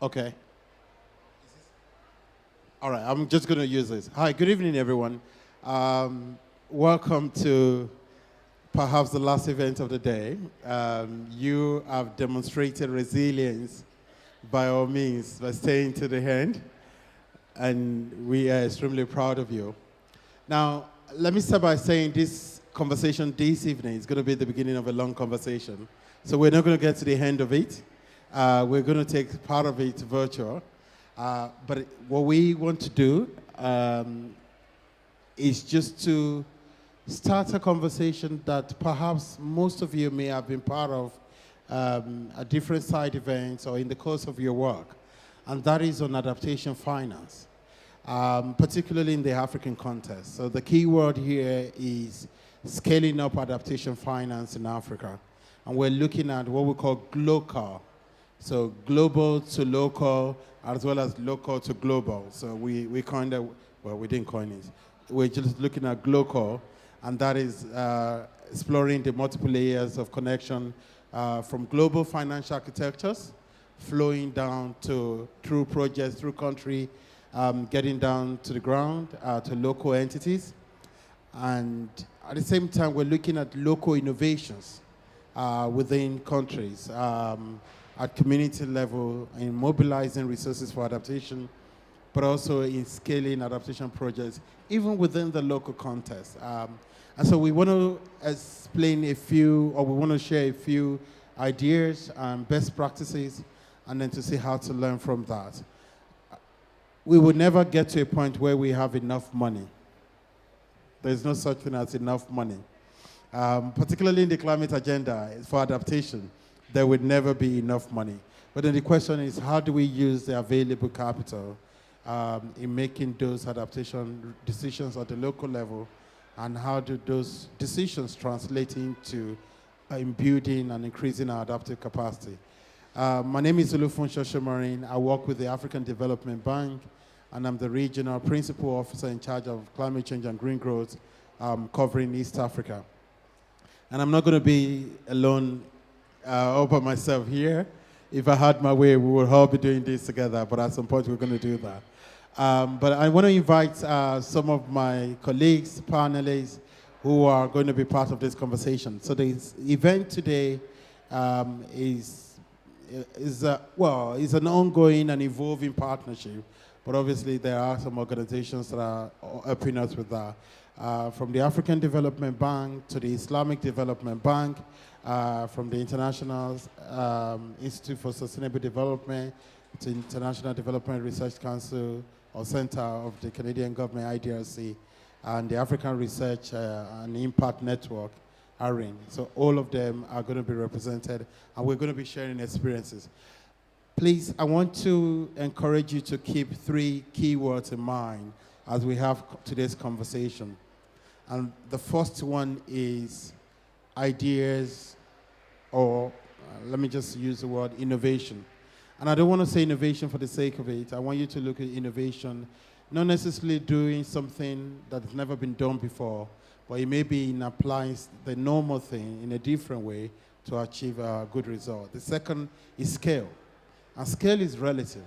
Okay. All right, I'm just going to use this. Hi, good evening, everyone. Welcome to perhaps the last event of the day. You have demonstrated resilience by all means by staying to the end, and we are extremely proud of you. Now, let me start by saying this conversation this evening is going to be the beginning of a long conversation. So we're not going to get to the end of it. We're going to take part of it virtual. But what we want to do is just to start a conversation that perhaps most of you may have been part of at different side events or in the course of your work, and that is on adaptation finance, particularly in the African context. So the key word here is scaling up adaptation finance in Africa, and we're looking at what we call GLOCAL. So global to local, as well as local to global. So we kind of, well, we didn't coin it. We're just looking at GLOCAL, and that is exploring the multiple layers of connection from global financial architectures, flowing down to through projects, through country, getting down to the ground, to local entities. And at the same time, we're looking at local innovations within countries. At community level in mobilizing resources for adaptation, but also in scaling adaptation projects, even within the local context. And so we want to explain a few, or we want to share a few ideas and best practices, and then to see how to learn from that. We will never get to a point where we have enough money. There's no such thing as enough money. Particularly in the climate agenda for adaptation, there would never be enough money. But then the question is, how do we use the available capital in making those adaptation decisions at the local level, and how do those decisions translate into in building and increasing our adaptive capacity? My name is Olufunso Shomarin. I work with the African Development Bank, and I'm the regional principal officer in charge of climate change and green growth, covering East Africa. And I'm not going to be alone all by myself here. If I had my way, we would all be doing this together, but at some point we're going to do that. But I want to invite some of my colleagues, panelists, who are going to be part of this conversation. So the event today is an ongoing and evolving partnership, but obviously there are some organizations that are helping us with that. From the African Development Bank to the Islamic Development Bank, from the International Institute for Sustainable Development to International Development Research Council or Center of the Canadian Government, IDRC, and the African Research and Impact Network, ARIN. So all of them are going to be represented, and we're going to be sharing experiences. Please, I want to encourage you to keep 3 keywords in mind as we have today's conversation. And the first one is ideas, or let me just use the word innovation. And I don't want to say innovation for the sake of it. I want you to look at innovation, not necessarily doing something that's never been done before, but it may be in applying the normal thing in a different way to achieve a good result. The second is scale. And scale is relative,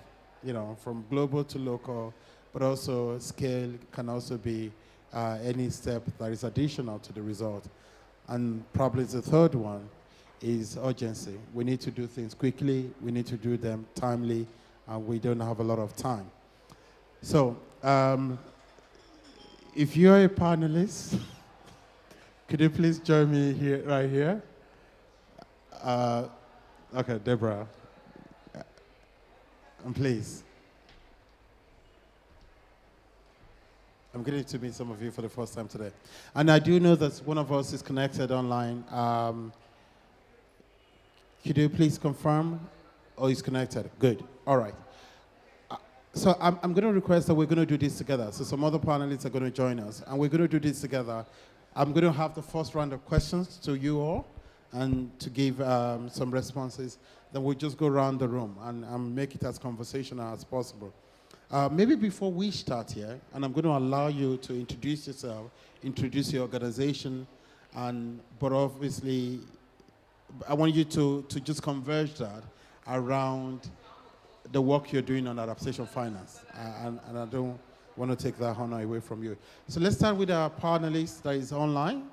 from global to local, but also scale can also be any step that is additional to the result. And probably the third one is urgency. We need to do things quickly, we need to do them timely, and we don't have a lot of time. So, if you're a panelist, could you please join me here, right here? Okay, Deborah. And please. I'm getting to meet some of you for the first time today. And I do know that one of us is connected online. Could you please confirm? Oh, he's connected. Good. All right. So I'm going to request that we're going to do this together. So some other panelists are going to join us. And we're going to do this together. I'm going to have the first round of questions to you all and to give some responses. Then we'll just go around the room and make it as conversational as possible. Maybe before we start here, and I'm going to allow you to introduce yourself, introduce your organization, but obviously, I want you to just converge that around the work you're doing on adaptation finance, and I don't want to take that honor away from you. So let's start with our panelist that is online.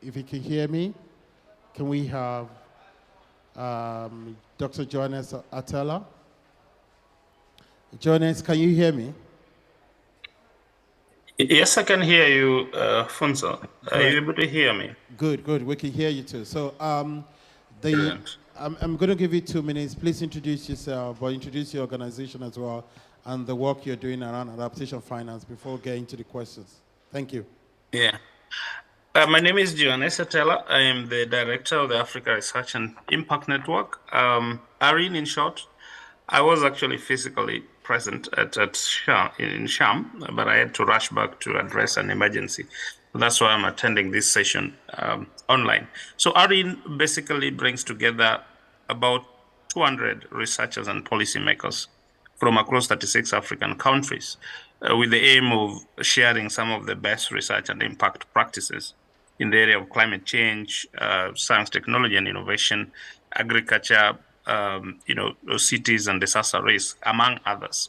If you can hear me, can we have Dr. Johannes Atella? Johannes, can you hear me? Yes, I can hear you, Funzo. Are you able to hear me? Good, good. We can hear you too. So I'm going to give you 2 minutes. Please introduce yourself, but introduce your organization as well and the work you're doing around adaptation finance before getting to the questions. Thank you. Yeah. My name is Johannes Atella. I am the director of the Africa Research and Impact Network. ARIN in short. I was actually physically present at Sham, but I had to rush back to address an emergency. That's why I'm attending this session online. So ARIN basically brings together about 200 researchers and policymakers from across 36 African countries with the aim of sharing some of the best research and impact practices in the area of climate change, science, technology, and innovation, agriculture, cities and disaster risk, among others.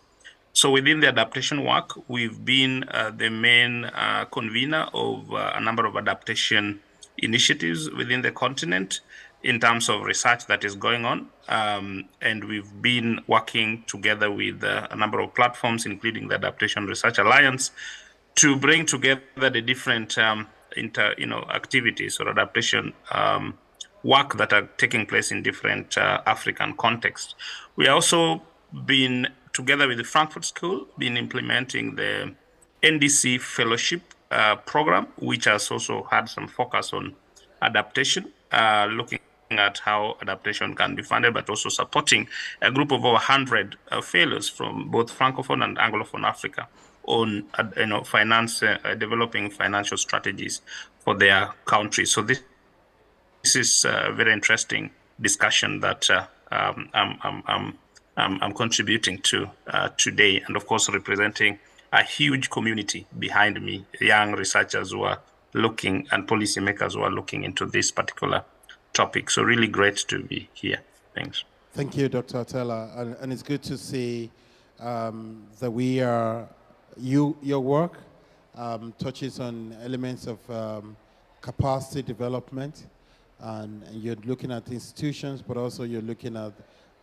So within the adaptation work, we've been the main convener of a number of adaptation initiatives within the continent in terms of research that is going on. And we've been working together with a number of platforms, including the Adaptation Research Alliance, to bring together the different activities or adaptation work that are taking place in different African contexts. We also been together with the Frankfurt School, been implementing the NDC Fellowship program, which has also had some focus on adaptation, looking at how adaptation can be funded, but also supporting a group of over 100 fellows from both Francophone and Anglophone Africa on developing financial strategies for their countries. So this is a very interesting discussion that I'm contributing to today, and of course representing a huge community behind me, young researchers who are looking and policymakers who are looking into this particular topic. So really great to be here. Thanks. Thank you, Dr. Atella, and it's good to see that your work touches on elements of capacity development, and you're looking at institutions, but also you're looking at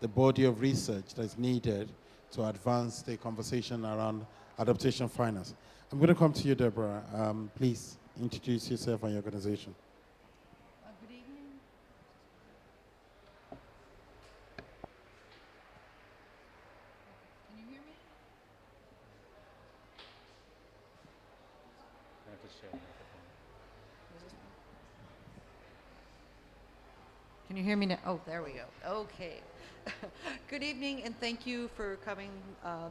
the body of research that's needed to advance the conversation around adaptation finance. I'm going to come to you, Deborah. Please introduce yourself and your organization. Good evening. Can you hear me? I have to share the microphone. Can you hear me now? Oh, there we go. Okay. Good evening, and thank you for coming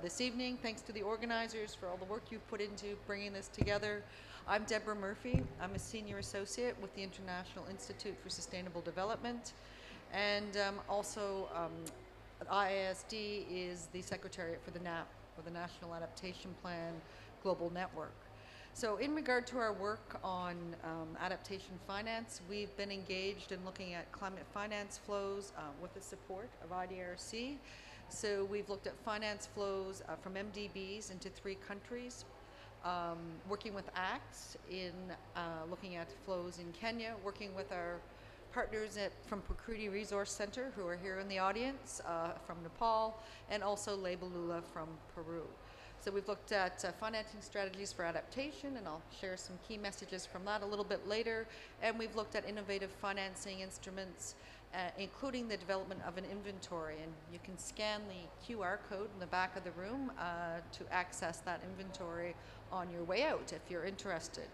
this evening. Thanks to the organizers for all the work you've put into bringing this together. I'm Deborah Murphy. I'm a senior associate with the International Institute for Sustainable Development, and also IISD is the secretariat for the NAP, for the National Adaptation Plan Global Network. So in regard to our work on adaptation finance, we've been engaged in looking at climate finance flows with the support of IDRC. So we've looked at finance flows from MDBs into 3 countries, working with ACTS in looking at flows in Kenya, working with our partners from Prakriti Resource Center, who are here in the audience, from Nepal, and also Labelula from Peru. So we've looked at financing strategies for adaptation, and I'll share some key messages from that a little bit later. And we've looked at innovative financing instruments, including the development of an inventory. And you can scan the QR code in the back of the room to access that inventory on your way out if you're interested.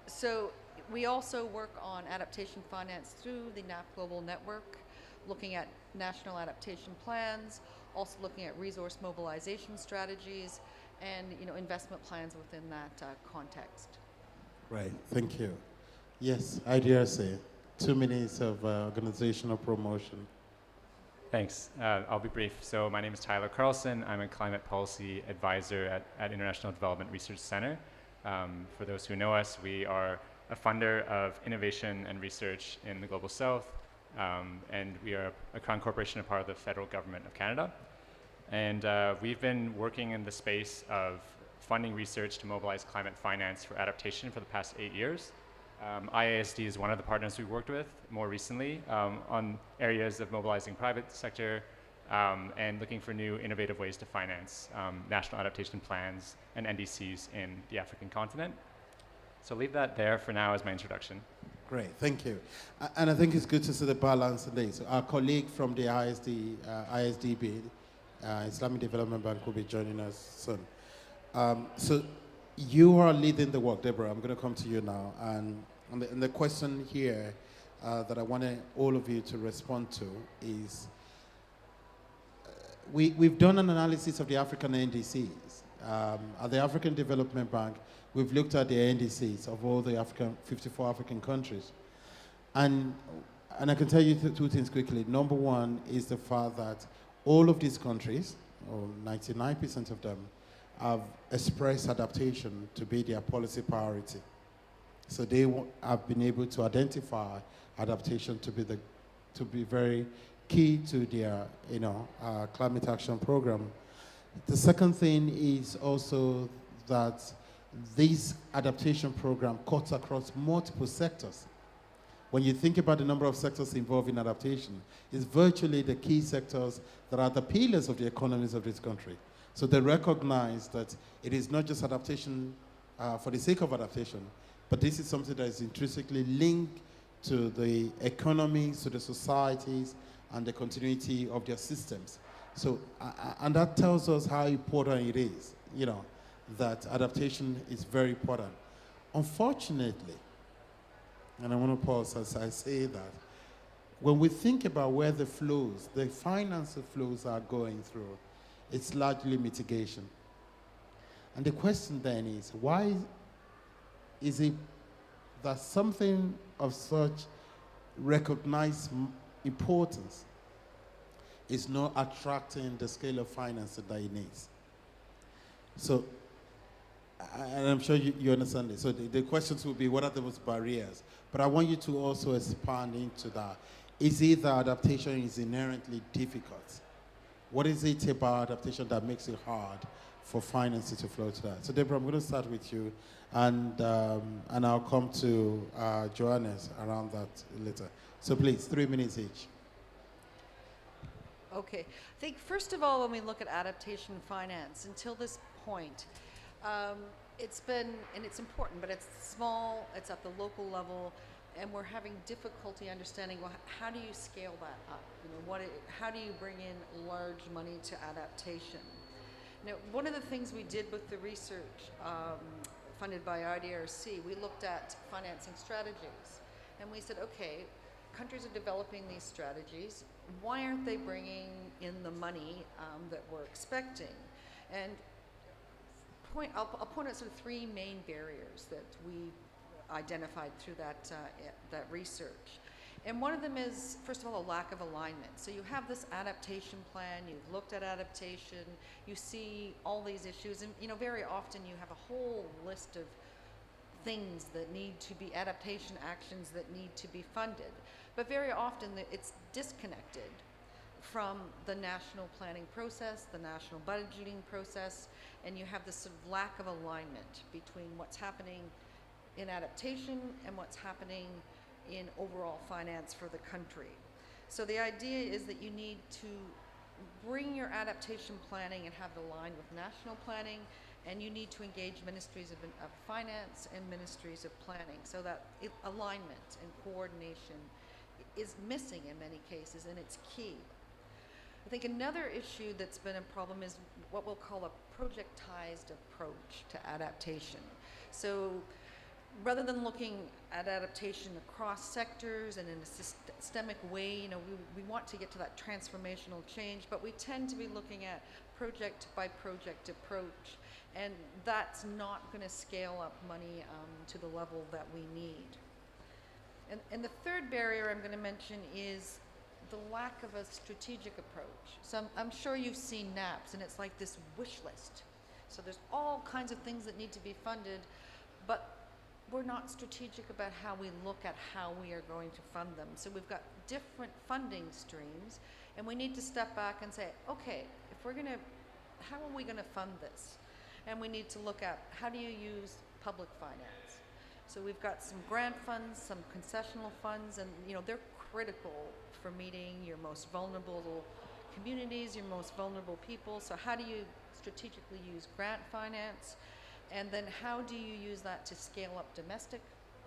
So we also work on adaptation finance through the NAP Global Network, looking at national adaptation plans, also looking at resource mobilization strategies, and investment plans within that context. Right, thank you. Yes, IDRC, 2 minutes of organizational promotion. Thanks. I'll be brief. So my name is Tyler Carlson. I'm a climate policy advisor at International Development Research Center. For those who know us, we are a funder of innovation and research in the Global South, and we are a Crown Corporation, a part of the federal government of Canada. And we've been working in the space of funding research to mobilize climate finance for adaptation for the past 8 years. IASD is one of the partners we've worked with more recently on areas of mobilizing private sector and looking for new innovative ways to finance national adaptation plans and NDCs in the African continent. So I'll leave that there for now as my introduction. Great, thank you. And I think it's good to see the balance in this. Our colleague from the ISDB, Islamic Development Bank, will be joining us soon. So you are leading the work, Deborah. I'm going to come to you now. And the question here that I want all of you to respond to is, we've done an analysis of the African NDCs. At the African Development Bank, we've looked at the NDCs of all the 54 African countries. And I can tell you two things quickly. Number one is the fact that all of these countries, or 99% of them, have expressed adaptation to be their policy priority. So they have been able to identify adaptation to be very key to their climate action program. The second thing is also that this adaptation program cuts across multiple sectors. When you think about the number of sectors involved in adaptation, it's virtually the key sectors that are the pillars of the economies of this country. So they recognize that it is not just adaptation for the sake of adaptation, but this is something that is intrinsically linked to the economies, to the societies, and the continuity of their systems. So, and that tells us how important it is, that adaptation is very important. Unfortunately, and I want to pause as I say that, when we think about where the flows, the financial flows are going through, it's largely mitigation. And the question then is, why is it that something of such recognized importance is not attracting the scale of finance that it needs? So, and I'm sure you understand this. So the questions will be, what are those barriers? But I want you to also expand into that. Is it that adaptation is inherently difficult? What is it about adaptation that makes it hard for finance to flow to that? So Deborah, I'm going to start with you, and I'll come to Johannes around that later. So please, 3 minutes each. Okay. I think first of all, when we look at adaptation finance, until this point, it's been, and it's important, but it's small, it's at the local level, and we're having difficulty understanding, well, how do you scale that up? How do you bring in large money to adaptation? Now, one of the things we did with the research funded by IDRC, we looked at financing strategies, and we said, okay, countries are developing these strategies. Why aren't they bringing in the money that we're expecting? And I'll point out sort of 3 main barriers that we identified through that research. And one of them is, first of all, a lack of alignment. So you have this adaptation plan, you've looked at adaptation, you see all these issues, and very often you have a whole list of things that need to be, adaptation actions that need to be funded. But very often it's disconnected from the national planning process, the national budgeting process, and you have this sort of lack of alignment between what's happening in adaptation and what's happening in overall finance for the country. So the idea is that you need to bring your adaptation planning and have it aligned with national planning, and you need to engage ministries of finance and ministries of planning, so that alignment and coordination is missing in many cases, and it's key. I think another issue that's been a problem is what we'll call a projectized approach to adaptation. So rather than looking at adaptation across sectors and in a systemic way, we want to get to that transformational change, but we tend to be looking at project by project approach, and that's not going to scale up money to the level that we need. And the third barrier I'm going to mention is the lack of a strategic approach. So I'm sure you've seen NAPS, and it's like this wish list. So there's all kinds of things that need to be funded, but we're not strategic about how we look at how we are going to fund them. So we've got different funding streams, and we need to step back and say, okay, if we're going to, how are we going to fund this? And we need to look at how do you use public finance. So we've got some grant funds, some concessional funds, and they're critical for meeting your most vulnerable communities, your most vulnerable people. So how do you strategically use grant finance? And then how do you use that to scale up domestic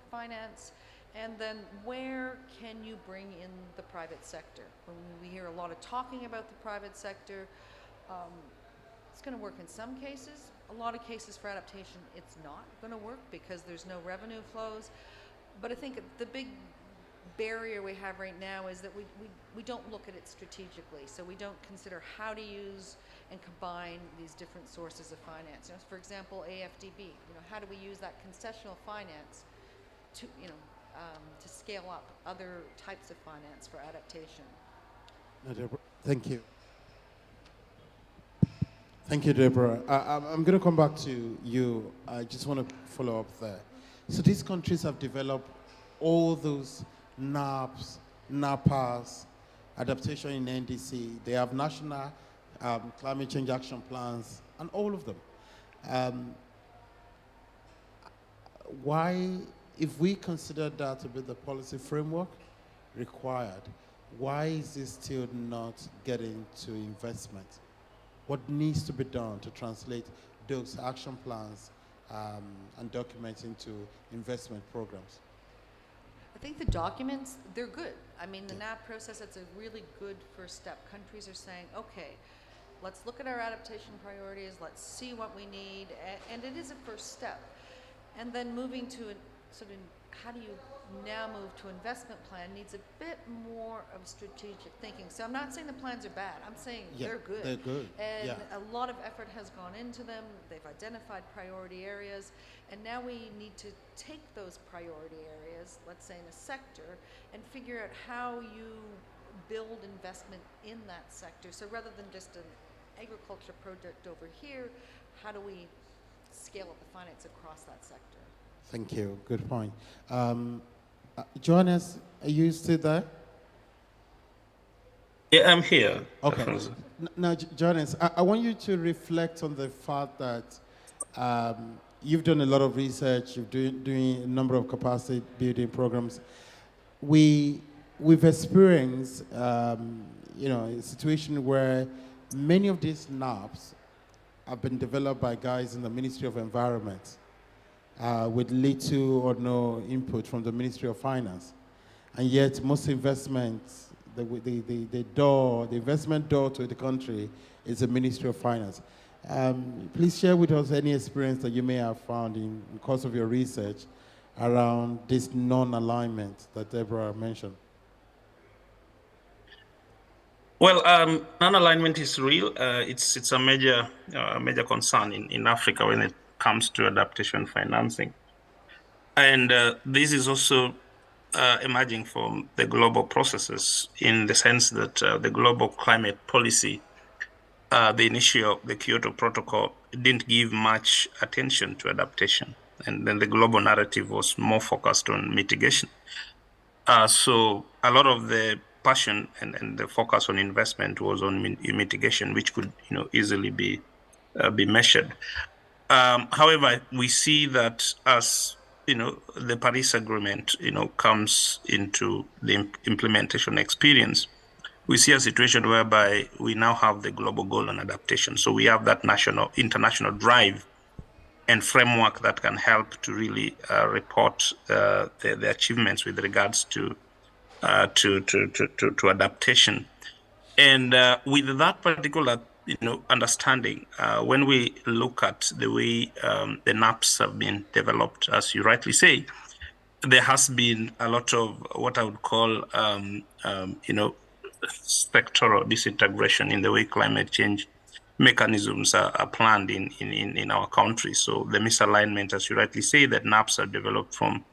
finance? And then where can you bring in the private sector? When we hear a lot of talking about the private sector, it's going to work in some cases. A lot of cases for adaptation, it's not going to work because there's no revenue flows. But I think the big barrier we have right now is that we don't look at it strategically. So we don't consider how to use and combine these different sources of finance. For example, AFDB, how do we use that concessional finance to, to scale up other types of finance for adaptation? Thank you. Thank you, Deborah. I'm going to come back to you. I just want to follow up there. So these countries have developed all those NAPs, NAPAs, adaptation in NDC. They have national climate change action plans, and all of them. Why, if we consider that to be the policy framework required, why is this still not getting to investment? What needs to be done to translate those action plans and documents into investment programs? I think the documents, they're good. I mean, the NAP process, that's a really good first step. Countries are saying, okay, let's look at our adaptation priorities, let's see what we need, and it is a first step. And then moving to sort of, how do you now move to investment plan needs a bit more of strategic thinking. So I'm not saying the plans are bad, I'm saying they're good. They're good. And a lot of effort has gone into them, they've identified priority areas, and now we need to take those priority areas, let's say in a sector, and figure out how you build investment in that sector. So rather than just an agriculture project over here, how do we scale up the finance across that sector? Thank you. Good point. Johannes, are you still there? Yeah, I'm here. Okay. Now, Johannes, I want you to reflect on the fact that you've done a lot of research, you're doing a number of capacity building programs. We've experienced, a situation where many of these NAPs have been developed by guys in the Ministry of Environment with little or no input from the Ministry of Finance. And yet most investments, the investment door to the country is the Ministry of Finance. Please share with us any experience that you may have found in the course of your research around this non-alignment that Deborah mentioned. Well, non-alignment is real. It's a major concern in Africa when it comes to adaptation financing. And this is also emerging from the global processes in the sense that the global climate policy, the initial, the Kyoto Protocol, didn't give much attention to adaptation. And then the global narrative was more focused on mitigation. So a lot of the passion and the focus on investment was on mitigation, which could easily be measured. However, we see that as the Paris Agreement comes into the implementation experience, we see a situation whereby we now have the global goal on adaptation. So we have that international drive and framework that can help to really report the achievements with regards to adaptation. And with that particular understanding, when we look at the way the NAPs have been developed, as you rightly say, there has been a lot of what I would call sectoral disintegration in the way climate change mechanisms are planned in our country. So the misalignment, as you rightly say, that NAPs are developed from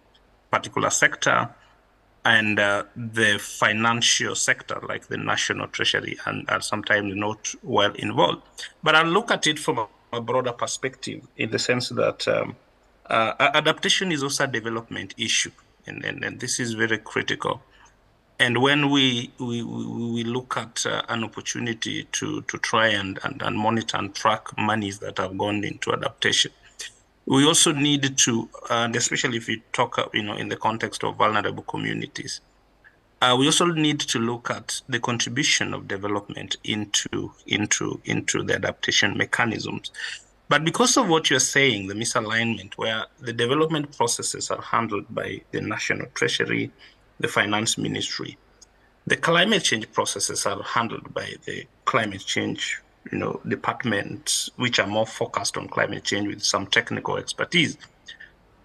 particular sector, and the financial sector, like the national treasury, and are sometimes not well involved. But I look at it from a broader perspective, in the sense that Adaptation is also a development issue, and this is very critical. And when we look at an opportunity to try and monitor and track monies that have gone into adaptation, we also need to, and especially if we talk, in the context of vulnerable communities, we also need to look at the contribution of development into the adaptation mechanisms. But because of what you're saying, the misalignment, where the development processes are handled by the National Treasury, the Finance Ministry, the climate change processes are handled by the climate change, departments, which are more focused on climate change with some technical expertise.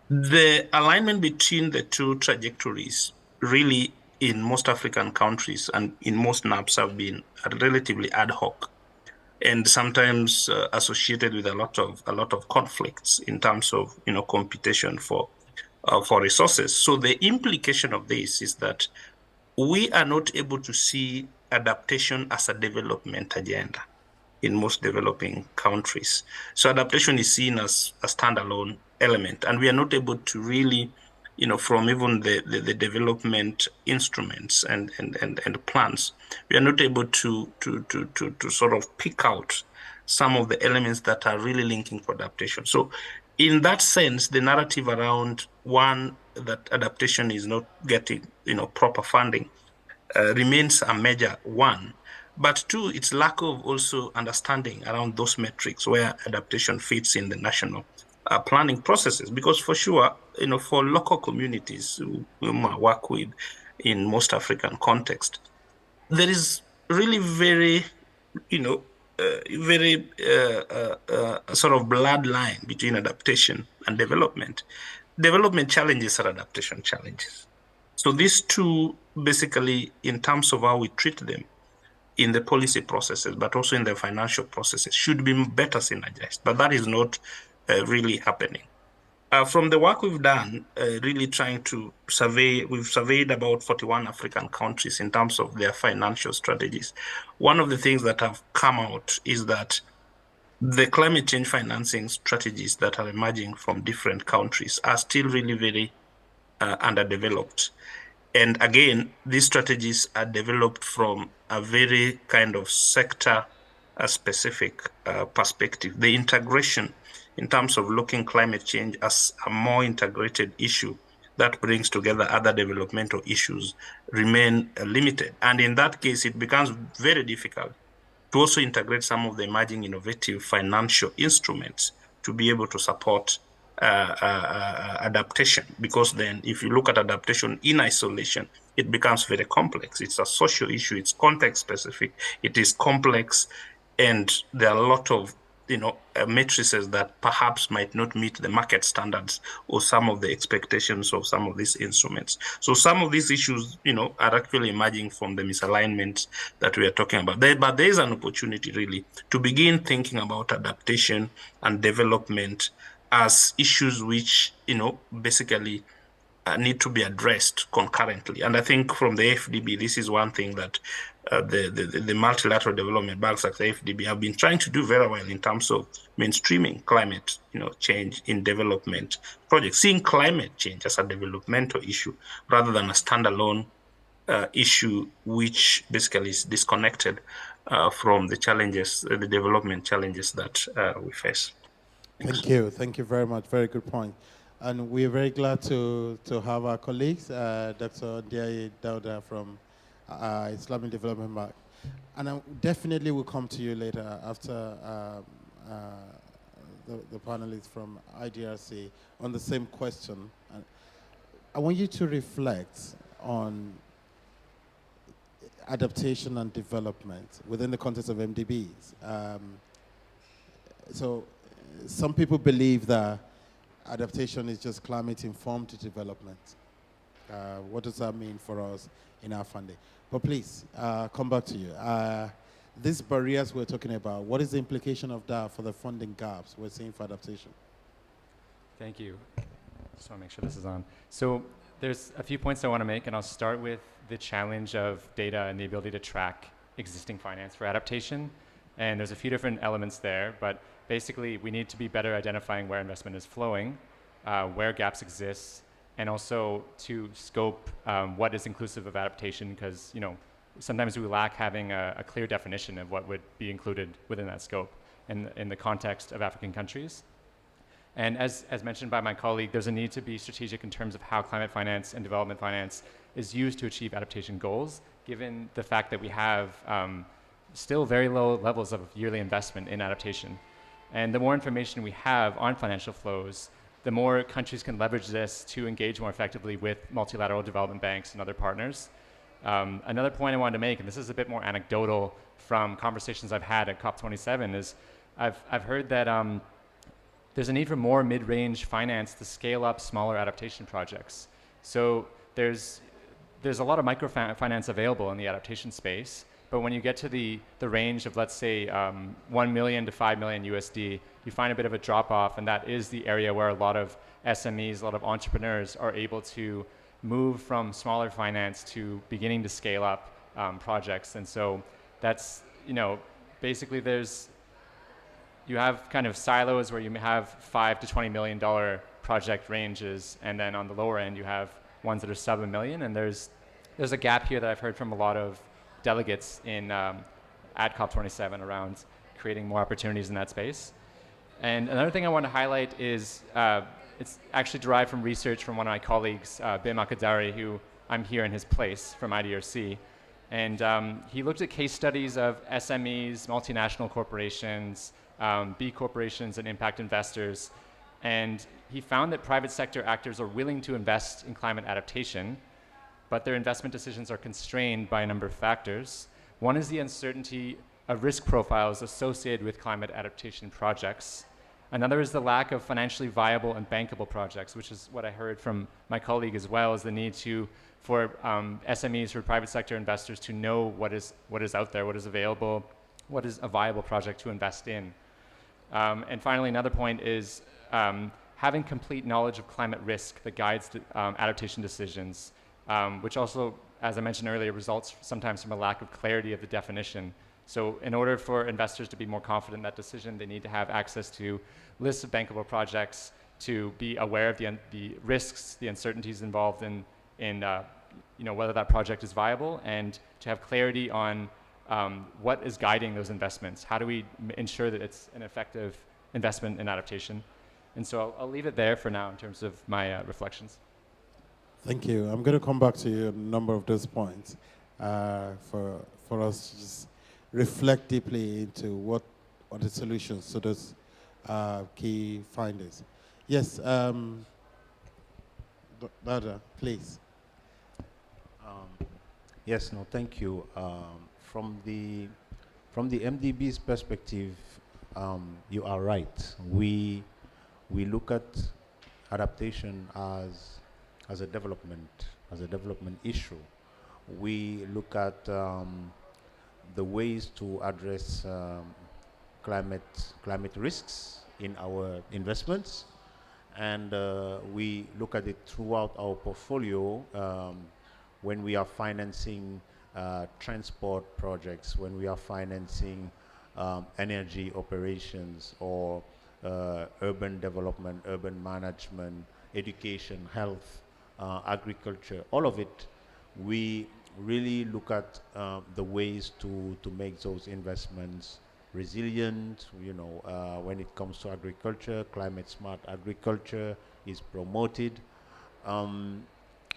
The alignment between the two trajectories really in most African countries and in most NAPs have been relatively ad hoc and sometimes associated with a lot of conflicts in terms of competition for resources. So the implication of this is that we are not able to see adaptation as a development agenda in most developing countries. So adaptation is seen as a standalone element, and we are not able to really, from even the development instruments and plans, we are not able to sort of pick out some of the elements that are really linking for adaptation. So in that sense, the narrative around one, that adaptation is not getting, proper funding, remains a major one. But two, its lack of also understanding around those metrics where adaptation fits in the national planning processes. Because for sure, for local communities whom I work with in most African context, there is really very, very sort of bloodline between adaptation and development. Development challenges are adaptation challenges. So these two, basically, in terms of how we treat them in the policy processes, but also in the financial processes, should be better synergized. But that is not really happening. From the work we've done, really trying to survey, we've surveyed about 41 African countries in terms of their financial strategies. One of the things that have come out is that the climate change financing strategies that are emerging from different countries are still really very underdeveloped. And again, these strategies are developed from a very kind of sector specific perspective. The integration in terms of looking climate change as a more integrated issue that brings together other developmental issues remain limited. And in that case, it becomes very difficult to also integrate some of the emerging innovative financial instruments to be able to support adaptation. Because then if you look at adaptation in isolation, it becomes very complex. It's a social issue, it's context specific, it is complex, and there are a lot of matrices that perhaps might not meet the market standards or some of the expectations of some of these instruments. So some of these issues, are actually emerging from the misalignment that we are talking about. But there is an opportunity really to begin thinking about adaptation and development as issues which, basically need to be addressed concurrently. And I think from the FDB, this is one thing that the multilateral development banks like the FDB have been trying to do very well in terms of mainstreaming climate change in development projects, seeing climate change as a developmental issue rather than a standalone issue which basically is disconnected from the challenges, the development challenges that we face. Thank you. Thank you very much. Very good point. And we are very glad to have our colleagues, Dr. Ndiaye Dauda from Islamic Development Bank. And I definitely will come to you later after the panelists from IDRC on the same question. And I want you to reflect on adaptation and development within the context of MDBs. So some people believe that adaptation is just climate-informed development. What does that mean for us in our funding? But please, come back to you. These barriers we're talking about, what is the implication of that for the funding gaps we're seeing for adaptation? Thank you. Just want to make sure this is on. So there's a few points I want to make, and I'll start with the challenge of data and the ability to track existing finance for adaptation. And there's a few different elements there, but basically we need to be better identifying where investment is flowing where gaps exist, and also to scope what is inclusive of adaptation, because sometimes we lack having a clear definition of what would be included within that scope in the context of African countries. And as mentioned by my colleague, there's a need to be strategic in terms of how climate finance and development finance is used to achieve adaptation goals, given the fact that we have still very low levels of yearly investment in adaptation. And the more information we have on financial flows, the more countries can leverage this to engage more effectively with multilateral development banks and other partners. Another point I wanted to make, and this is a bit more anecdotal from conversations I've had at COP27, is I've heard that there's a need for more mid-range finance to scale up smaller adaptation projects. So there's a lot of microfinance available in the adaptation space, but when you get to the range of, let's say, 1 million to 5 million USD, you find a bit of a drop-off, and that is the area where a lot of SMEs, a lot of entrepreneurs are able to move from smaller finance to beginning to scale up projects. And so that's, basically you have kind of silos where you may have $5 to $20 million project ranges, and then on the lower end you have ones that are sub $1 million. And there's a gap here that I've heard from a lot of delegates at COP27 around creating more opportunities in that space. And another thing I want to highlight is it's actually derived from research from one of my colleagues, Bim Akadari, who I'm here in his place from IDRC. And he looked at case studies of SMEs, multinational corporations, B corporations, and impact investors. And he found that private sector actors are willing to invest in climate adaptation, but their investment decisions are constrained by a number of factors. One is the uncertainty of risk profiles associated with climate adaptation projects. Another is the lack of financially viable and bankable projects, which is what I heard from my colleague as well, is the need for SMEs, for private sector investors to know what is out there, what is available, what is a viable project to invest in. And finally, another point is having complete knowledge of climate risk that guides adaptation decisions, which also, as I mentioned earlier, results sometimes from a lack of clarity of the definition. So in order for investors to be more confident in that decision, they need to have access to lists of bankable projects, to be aware of the risks, the uncertainties involved in whether that project is viable, and to have clarity on what is guiding those investments. How do we ensure that it's an effective investment in adaptation? And so I'll leave it there for now in terms of my reflections. Thank you. I'm going to come back to you on a number of those points for us to just reflect deeply into what are the solutions to those key findings. Yes, Dada, please. Yes, no, thank you. From the MDB's perspective, you are right. We look at adaptation as a development issue. We look at the ways to address climate risks in our investments, and we look at it throughout our portfolio when we are financing transport projects, when we are financing energy operations, or urban development, urban management, education, health, agriculture, all of it. We really look at the ways to make those investments resilient. When it comes to agriculture, climate smart agriculture is promoted.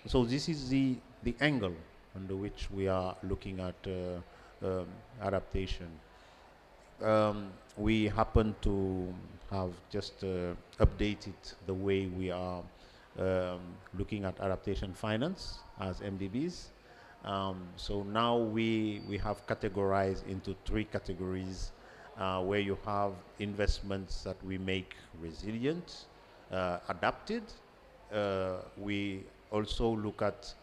So this is the angle under which we are looking at adaptation. We happen to have just updated the way we are looking at adaptation finance as MDBs. So now we have categorized into 3 categories where you have investments that we make resilient, adapted. We also look at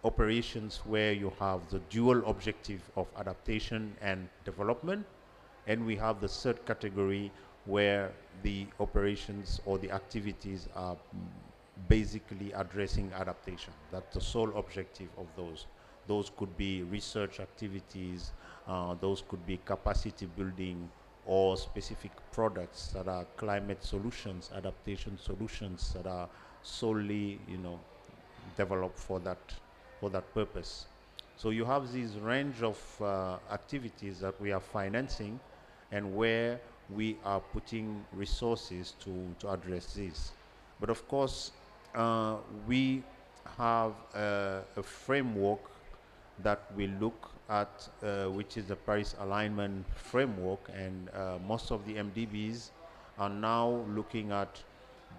operations where you have the dual objective of adaptation and development. And we have the 3rd category where the operations or the activities are basically addressing adaptation. That's the sole objective of those. Those could be research activities, those could be capacity building or specific products that are climate solutions, adaptation solutions that are solely, developed for that purpose. So you have this range of activities that we are financing and where we are putting resources to address this. But of course, we have a framework that we look at, which is the Paris Alignment Framework, and most of the MDBs are now looking at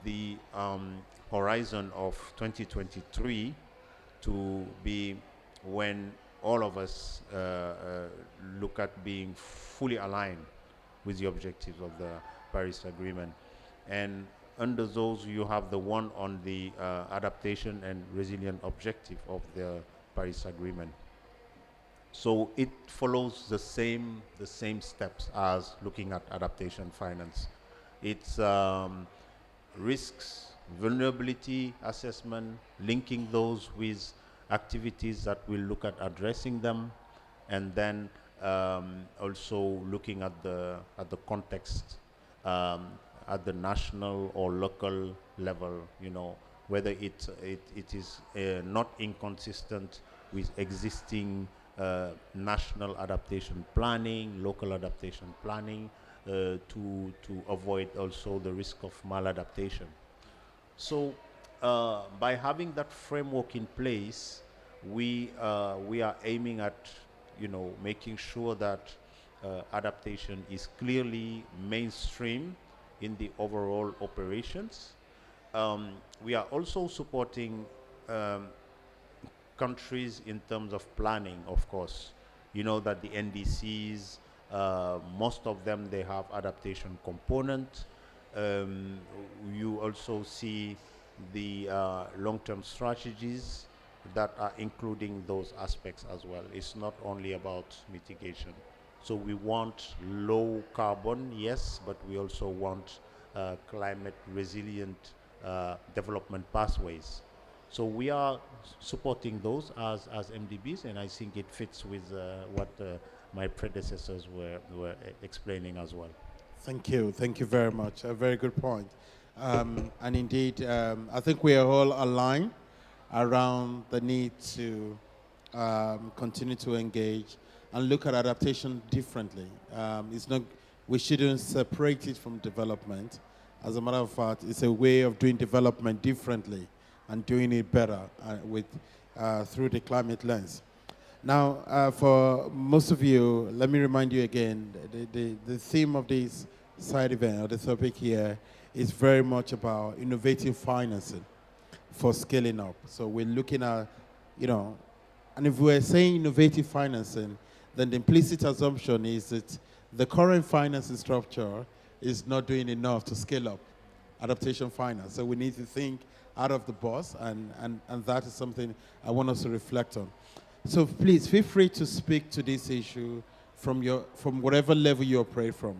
the horizon of 2023 to be when all of us look at being fully aligned with the objectives of the Paris Agreement. And under those, you have the one on the adaptation and resilient objective of the Paris Agreement. So it follows the same steps as looking at adaptation finance. It's risks, vulnerability assessment, linking those with activities that will look at addressing them, and then also looking at the context at the national or local level, whether it is not inconsistent with existing national adaptation planning, local adaptation planning, to avoid also the risk of maladaptation. So by having that framework in place, we are aiming at making sure that adaptation is clearly mainstream in the overall operations. We are also supporting countries in terms of planning, of course. You know that the NDCs, most of them, they have adaptation component. You also see the long-term strategies that are including those aspects as well. It's not only about mitigation. So we want low carbon, yes, but we also want climate resilient development pathways. So we are supporting those as MDBs, and I think it fits with what my predecessors were explaining as well. Thank you very much. A very good point. And indeed, I think we are all aligned around the need to continue to engage and look at adaptation differently. It's not, we shouldn't separate it from development. As a matter of fact, it's a way of doing development differently and doing it better through the climate lens. Now, for most of you, let me remind you again, the theme of this side event, or the topic here, is very much about innovative financing for scaling up. So we're looking at, and if we're saying innovative financing, then the implicit assumption is that the current financing structure is not doing enough to scale up adaptation finance. So we need to think out of the box, and that is something I want us to reflect on. So please feel free to speak to this issue from whatever level you operate from.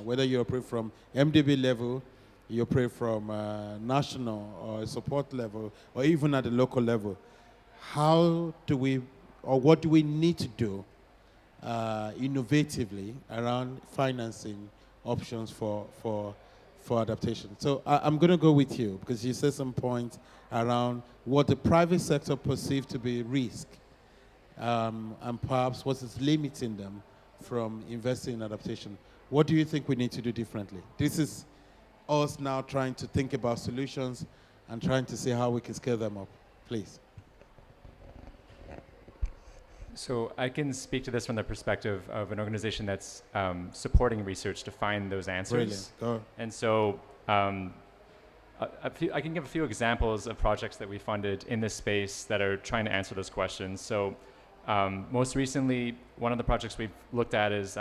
Whether you operate from MDB level, you operate from national or support level, or even at the local level. How do we, or what do we need to do innovatively around financing options for adaptation? So I'm going to go with you, because you said some points around what the private sector perceives to be risk, and perhaps what is limiting them from investing in adaptation. What do you think we need to do differently? This is us now trying to think about solutions and trying to see how we can scale them up. Please. So I can speak to this from the perspective of an organization that's supporting research to find those answers. Brilliant. Go. And so I can give a few examples of projects that we funded in this space that are trying to answer those questions. So most recently, one of the projects we've looked at is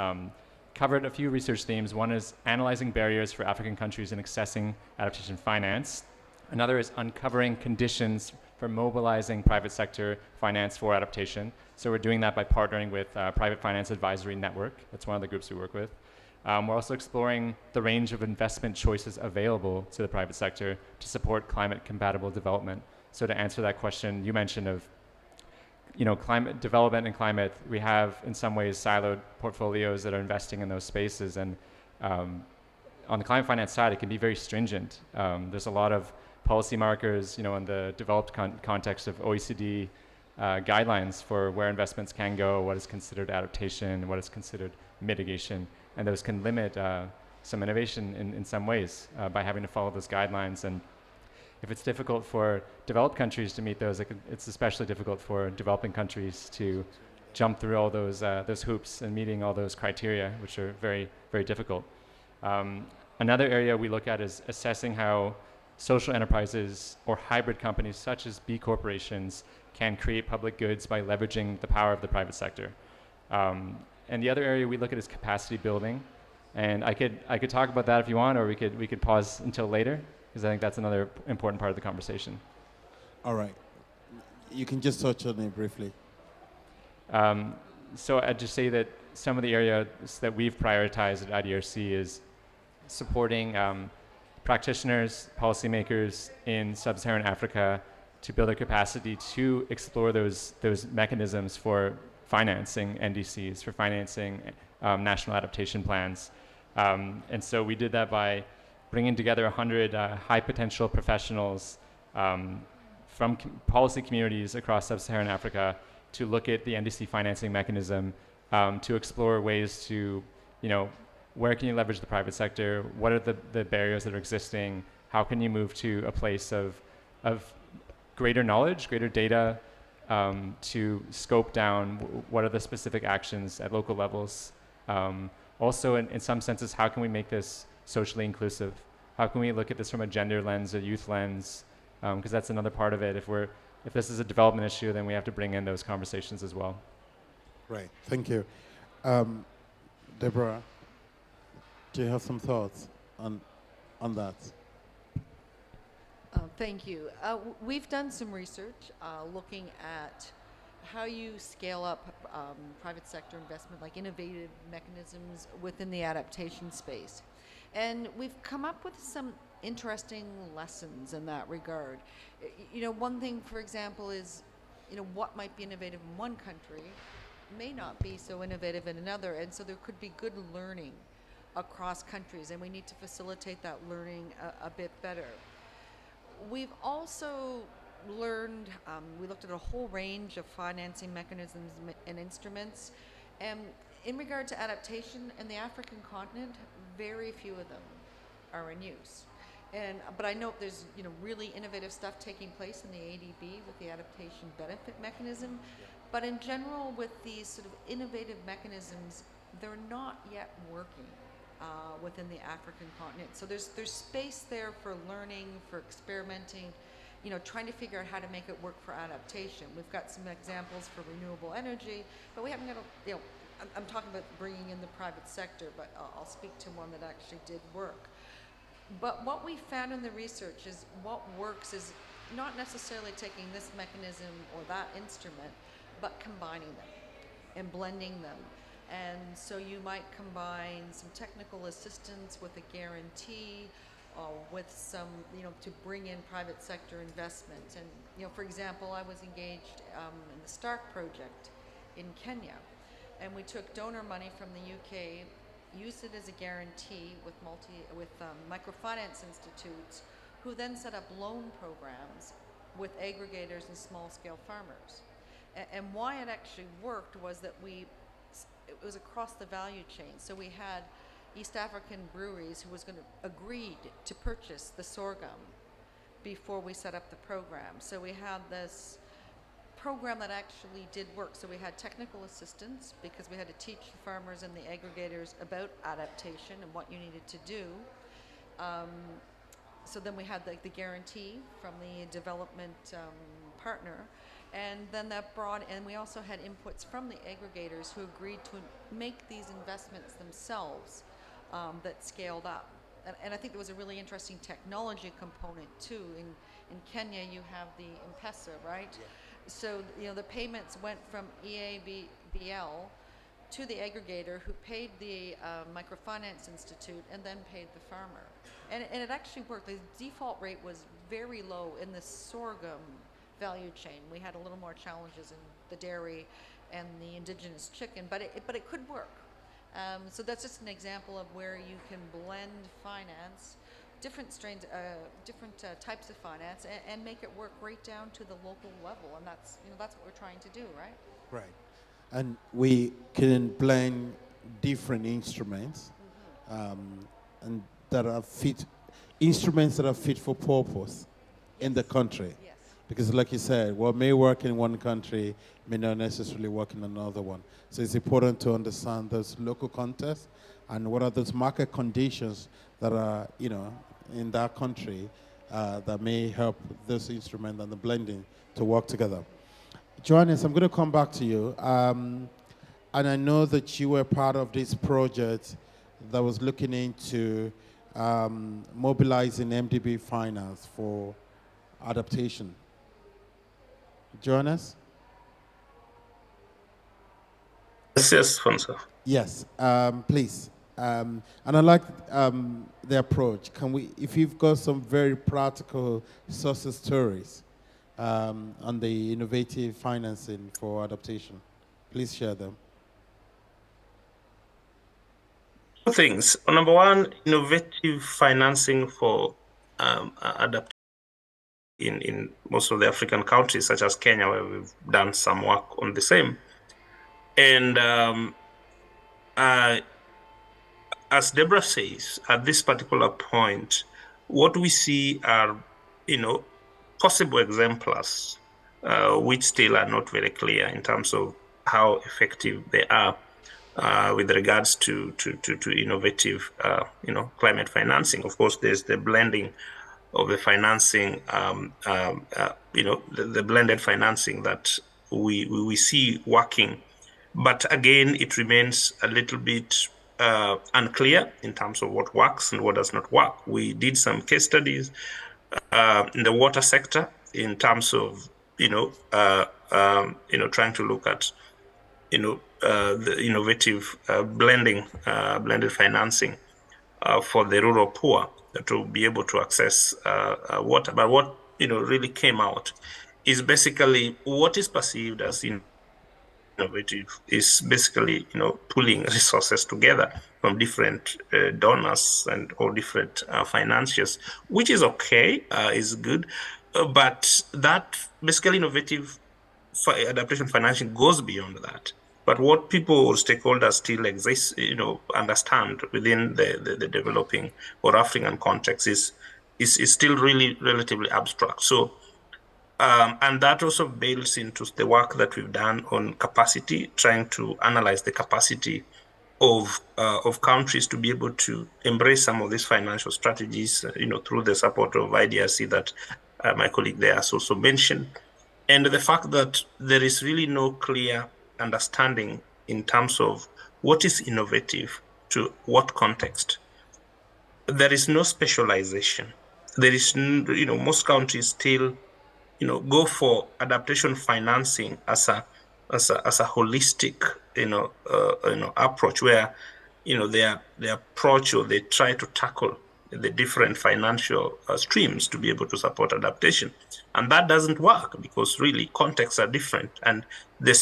covered a few research themes. One is analyzing barriers for African countries in accessing adaptation finance. Another is uncovering conditions for mobilizing private sector finance for adaptation. So we're doing that by partnering with Private Finance Advisory Network. That's one of the groups we work with. We're also exploring the range of investment choices available to the private sector to support climate-compatible development. So to answer that question you mentioned of, climate development and climate, we have in some ways siloed portfolios that are investing in those spaces, and On the climate finance side, it can be very stringent. There's a lot of policy markers, in the developed context of OECD guidelines for where investments can go, what is considered adaptation, what is considered mitigation, and those can limit some innovation in some ways by having to follow those guidelines. And if it's difficult for developed countries to meet those, it's especially difficult for developing countries to jump through all those hoops and meeting all those criteria, which are very, very difficult. Another area we look at is assessing how social enterprises or hybrid companies such as B corporations can create public goods by leveraging the power of the private sector. And the other area we look at is capacity building. And I could talk about that if you want, or we could pause until later, because I think that's another important part of the conversation. All right. You can just touch on it briefly. So I'd just say that some of the areas that we've prioritized at IDRC is supporting practitioners, policymakers in sub-Saharan Africa to build their capacity to explore those mechanisms for financing NDCs, for financing national adaptation plans. And so we did that by bringing together 100 high potential professionals from policy communities across sub-Saharan Africa to look at the NDC financing mechanism, to explore ways to, where can you leverage the private sector? What are the barriers that are existing? How can you move to a place of greater knowledge, greater data, to scope down what are the specific actions at local levels? Also, in some senses, how can we make this socially inclusive? How can we look at this from a gender lens, a youth lens? Because that's another part of it. If this is a development issue, then we have to bring in those conversations as well. Right. Thank you. Deborah, do you have some thoughts on that? Thank you. We've done some research looking at how you scale up private sector investment, like innovative mechanisms within the adaptation space. And we've come up with some interesting lessons in that regard. One thing, for example, is, what might be innovative in one country may not be so innovative in another, and so there could be good learning across countries, and we need to facilitate that learning a bit better. We've also learned, we looked at a whole range of financing mechanisms and instruments, and in regard to adaptation in the African continent, very few of them are in use. But I know there's really innovative stuff taking place in the ADB with the adaptation benefit mechanism. But in general, with these sort of innovative mechanisms, they're not yet working within the African continent. So there's space there for learning, for experimenting, trying to figure out how to make it work for adaptation. We've got some examples for renewable energy, but we haven't got I'm talking about bringing in the private sector, but I'll speak to one that actually did work. But what we found in the research is what works is not necessarily taking this mechanism or that instrument, but combining them and blending them. And so you might combine some technical assistance with a guarantee, with some, to bring in private sector investment. And, for example, I was engaged in the STARK project in Kenya, and we took donor money from the UK, used it as a guarantee with microfinance institutes, who then set up loan programs with aggregators and small-scale farmers. And why it actually worked was that it was across the value chain. So we had East African breweries who was going to agreed to purchase the sorghum before we set up the program. So we had this program that actually did work. So we had technical assistance because we had to teach the farmers and the aggregators about adaptation and what you needed to do. So then we had the guarantee from the development partner, and then that brought, and we also had inputs from the aggregators who agreed to make these investments themselves that scaled up. And I think there was a really interesting technology component too. In Kenya, you have the M-Pesa, right? Yeah. So the payments went from EABL to the aggregator, who paid the microfinance institute and then paid the farmer. And it actually worked. The default rate was very low in the sorghum value chain. We had a little more challenges in the dairy and the indigenous chicken, but it could work. So that's just an example of where you can blend finance, different strains, different types of finance, and make it work right down to the local level. And that's, that's what we're trying to do, right? Right. And we can blend different instruments, and that are fit, instruments that are fit for purpose in the country. Yes. Because like you said, what may work in one country may not necessarily work in another one. So it's important to understand those local contexts and what are those market conditions that are, in that country that may help this instrument and the blending to work together. Johannes, I'm going to come back to you. And I know that you were part of this project that was looking into mobilizing MDB finance for adaptation. Johannes? Yes, sponsor. Yes, please. And I like the approach. Can we, if you've got some very practical success stories on the innovative financing for adaptation, please share them. Two things. Number one, innovative financing for adaptation in most of the African countries, such as Kenya, where we've done some work on the same. And as Deborah says, at this particular point, what we see are, possible exemplars, which still are not very clear in terms of how effective they are with regards to innovative, climate financing. Of course, there's the blending of the financing, the blended financing that we see working. But again, it remains a little bit unclear in terms of what works and what does not work. We did some case studies in the water sector in terms of, trying to look at, the innovative blended financing for the rural poor to be able to access water. But what really came out is basically what is perceived as innovative is basically pulling resources together from different donors and or different financiers, which is okay, is good, but that basically innovative adaptation financing goes beyond that. But what people or stakeholders still exist, understand within the developing or African context is still really relatively abstract. So, and that also builds into the work that we've done on capacity, trying to analyze the capacity of countries to be able to embrace some of these financial strategies, through the support of IDRC that my colleague there has also mentioned. And the fact that there is really no clear understanding in terms of what is innovative to what context. There is no specialization. There is, most countries still, go for adaptation financing as a holistic, approach where, their approach or they try to tackle the different financial streams to be able to support adaptation. And that doesn't work because really contexts are different and the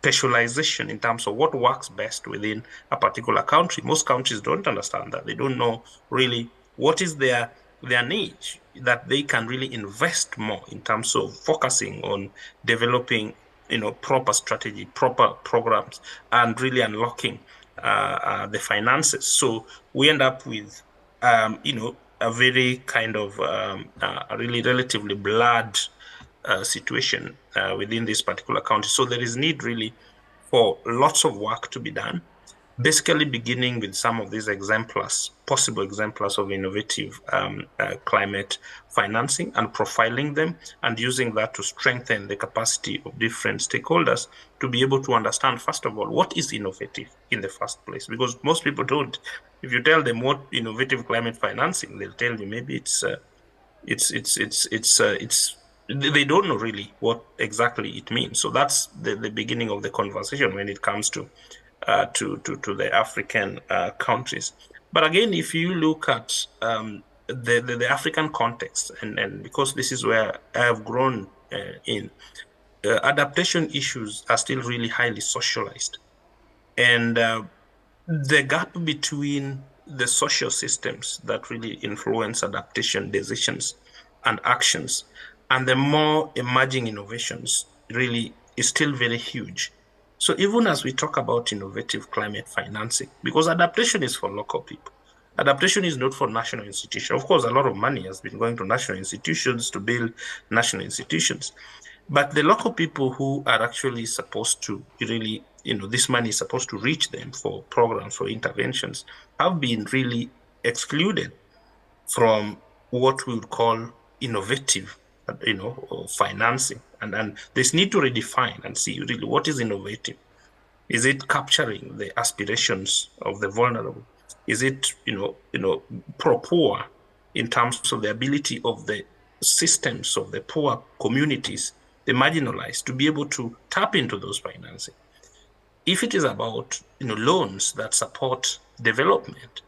specialization in terms of what works best within a particular country. Most countries don't understand that. They don't know really what is their niche that they can really invest more in terms of focusing on developing, proper strategy, proper programs, and really unlocking the finances. So we end up with, a very kind of a really relatively blurred situation within this particular country. So there is need really for lots of work to be done, basically beginning with some of these exemplars, possible exemplars of innovative climate financing and profiling them and using that to strengthen the capacity of different stakeholders to be able to understand, first of all, what is innovative in the first place, because most people don't. If you tell them what innovative climate financing, they'll tell you maybe they don't know really what exactly it means. So that's the beginning of the conversation when it comes to the African countries. But again, if you look at the African context, and because this is where I have grown in, adaptation issues are still really highly socialized. And the gap between the social systems that really influence adaptation decisions and actions and the more emerging innovations really is still very huge. So even as we talk about innovative climate financing, because adaptation is for local people, adaptation is not for national institutions. Of course, a lot of money has been going to national institutions to build national institutions. But the local people who are actually supposed to really, this money is supposed to reach them for programs, for interventions, have been really excluded from what we would call innovative, or financing. And this need to redefine and see really what is innovative. Is it capturing the aspirations of the vulnerable? Is it, pro-poor in terms of the ability of the systems of the poor communities, the marginalized, to be able to tap into those financing? If it is about, loans that support development,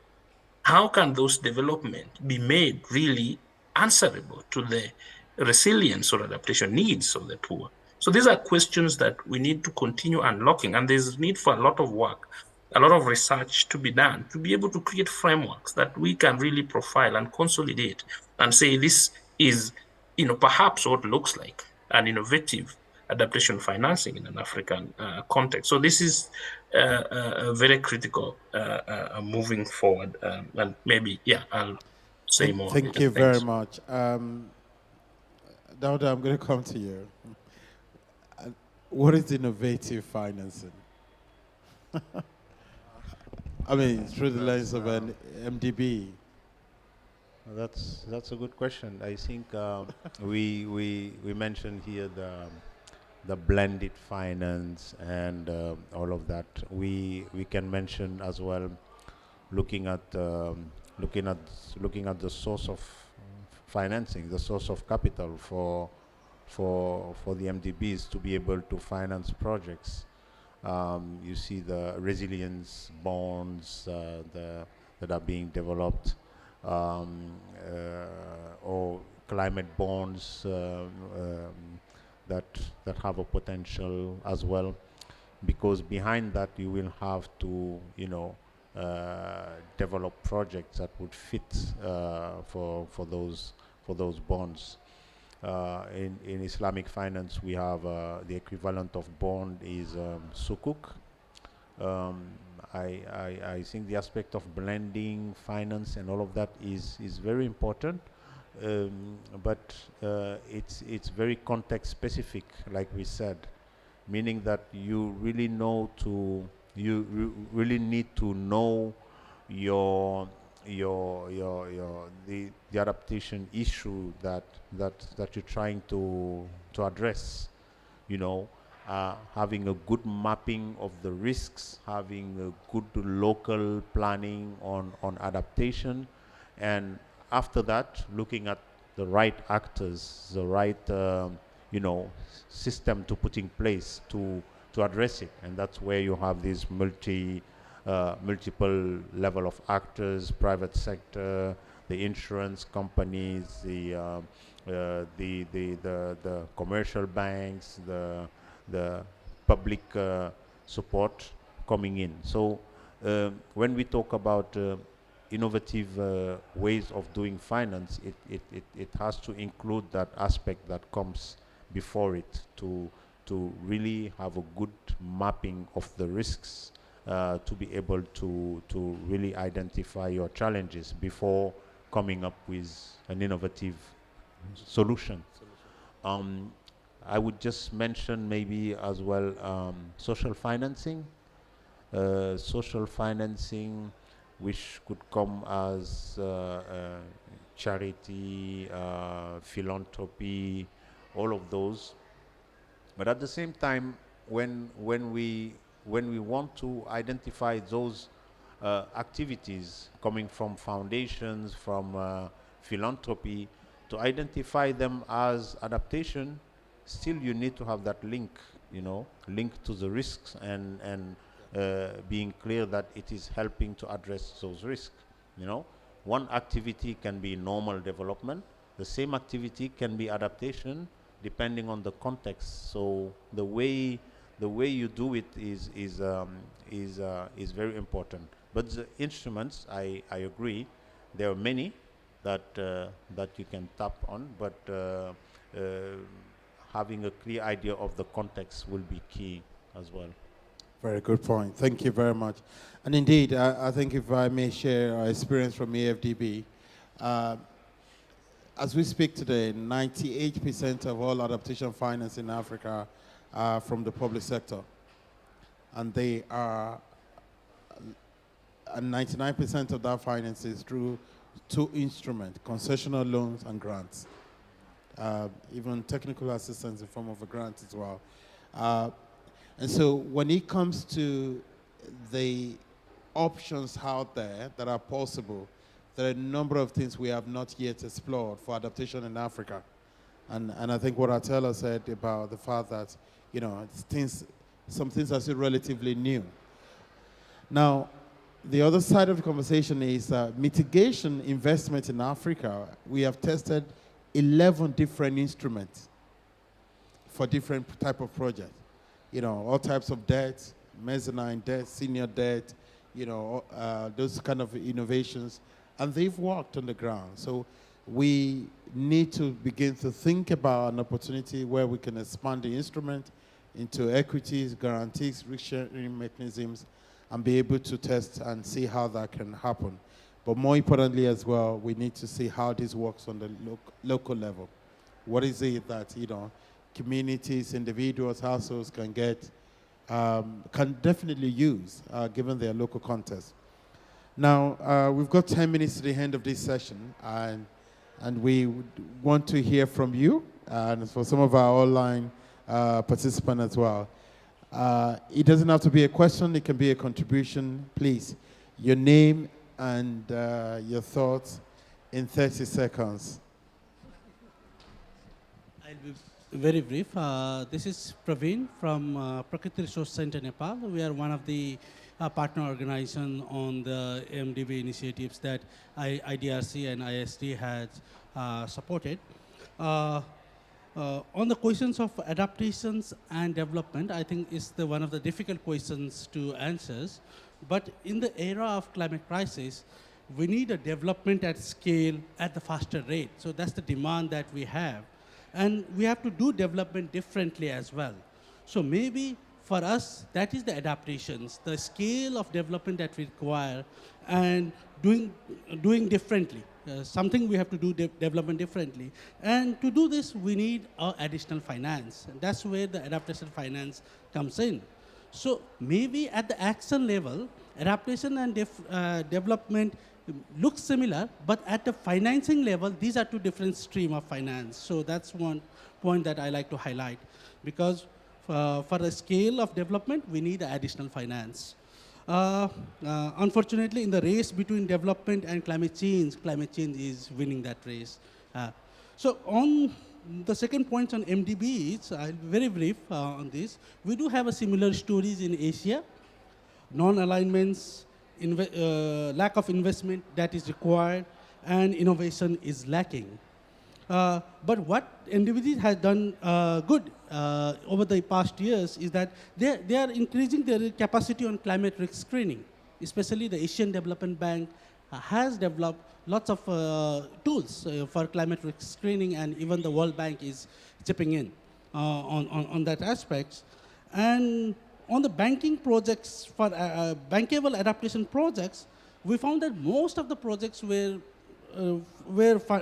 how can those development be made really answerable to the resilience or adaptation needs of the poor? So these are questions that we need to continue unlocking, and there's need for a lot of work, a lot of research to be done to be able to create frameworks that we can really profile and consolidate and say this is, perhaps what looks like an innovative adaptation financing in an African context. So this is very critical moving forward. And maybe, yeah, I'll say more Thank later. you very Thanks. much. Dauda, I'm going to come to you. What is innovative financing? I mean, through the lens of an MDB. That's a good question. I think we mentioned here the blended finance and all of that. We can mention as well looking at looking at the source of financing, the source of capital for the MDBs to be able to finance projects. You see the resilience bonds that are being developed, or climate bonds that have a potential as well, because behind that you will have to develop projects that would fit for those bonds. In Islamic finance, we have the equivalent of bond is sukuk. I think the aspect of blending finance and all of that is very important, but it's very context specific, like we said, meaning that you really really need to know your the adaptation issue that you're trying to address. Having a good mapping of the risks, having a good local planning on adaptation, and after that, looking at the right actors, the right system to put in place to address it, and that's where you have these multiple level of actors, private sector, the insurance companies, the commercial banks, the public support coming in. So when we talk about innovative ways of doing finance, it has to include that aspect that comes before it to really have a good mapping of the risks, to be able to really identify your challenges before coming up with an innovative solution. I would just mention maybe as well social financing. Social financing, which could come as charity, philanthropy, all of those. But at the same time, when we want to identify those activities coming from foundations, from philanthropy, to identify them as adaptation, still you need to have that link, link to the risks, and being clear that it is helping to address those risks. One activity can be normal development. The same activity can be adaptation depending on the context. So the way the way you do it is very important. But the instruments, I agree, there are many that that you can tap on, but having a clear idea of the context will be key as well. Very good point. Thank you very much. And indeed, I think if I may share our experience from AFDB, as we speak today, 98% of all adaptation finance in Africa are from the public sector. And they are, and 99% of that finance is through two instruments, concessional loans and grants. Even technical assistance in the form of a grant as well. And so when it comes to the options out there that are possible, there are a number of things we have not yet explored for adaptation in Africa. And I think what Atela said about the fact that, you know, some things are still relatively new. Now, the other side of the conversation is mitigation investment in Africa. We have tested 11 different instruments for different type of projects. You know, all types of debt, mezzanine debt, senior debt, you know, those kind of innovations, and they've worked on the ground. So we need to begin to think about an opportunity where we can expand the instrument into equities, guarantees, risk-sharing mechanisms, and be able to test and see how that can happen. But more importantly as well, we need to see how this works on the local level. What is it that, you know, communities, individuals, households can get, can definitely use, given their local context. Now, we've got 10 minutes to the end of this session, and we want to hear from you, and for some of our online participants as well. It doesn't have to be a question, it can be a contribution. Please, your name and your thoughts in 30 seconds. I'll be very brief. This is Praveen from Prakriti Resource Center, Nepal. We are one of the partner organizations on the MDB initiatives that IDRC and ISD has supported. On the questions of adaptations and development, I think is one of the difficult questions to answer. But in the era of climate crisis, we need a development at scale at the faster rate. So that's the demand that we have. And we have to do development differently as well. So maybe for us, that is the adaptations, the scale of development that we require, and doing differently. Something we have to do development differently. And to do this, we need additional finance. And that's where the adaptation finance comes in. So maybe at the action level, adaptation and development looks similar, but at the financing level, these are two different streams of finance. So that's one point that I like to highlight, because for the scale of development, we need additional finance. Unfortunately, in the race between development and climate change is winning that race. So on the second point on MDBs, I'll be very brief on this. We do have a similar stories in Asia, non-alignments, lack of investment that is required, and innovation is lacking. But what MDBs has done good over the past years is that they are increasing their capacity on climate risk screening. Especially the Asian Development Bank has developed lots of tools for climate risk screening, and even the World Bank is chipping in on that aspect. And on the banking projects, for bankable adaptation projects, we found that most of the projects were for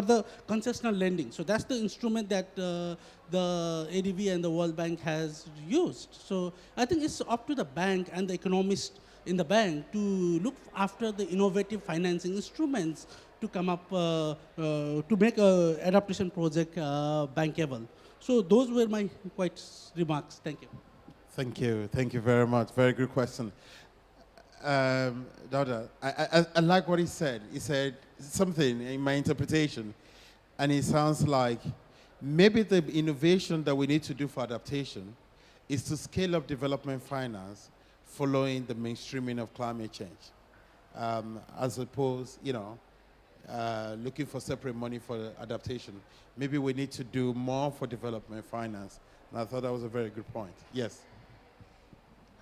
the concessional lending. So that's the instrument that the ADB and the World Bank has used. So I think it's up to the bank and the economists in the bank to look after the innovative financing instruments to come up to make an adaptation project bankable. So those were my remarks. Thank you. Thank you. Thank you very much. Very good question. Dauda, I like what he said. He said something in my interpretation, and it sounds like maybe the innovation that we need to do for adaptation is to scale up development finance following the mainstreaming of climate change, as opposed, you know, looking for separate money for adaptation. Maybe we need to do more for development finance. And I thought that was a very good point. Yes.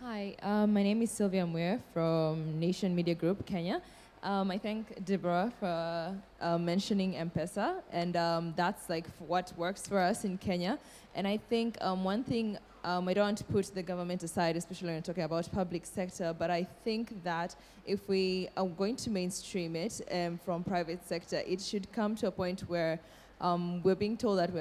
Hi, my name is Sylvia Muir from Nation Media Group, Kenya. I thank Deborah for mentioning M-Pesa, and that's like what works for us in Kenya. And I think one thing, I don't want to put the government aside, especially when we're talking about public sector, but I think that if we are going to mainstream it from private sector, it should come to a point where we're being told that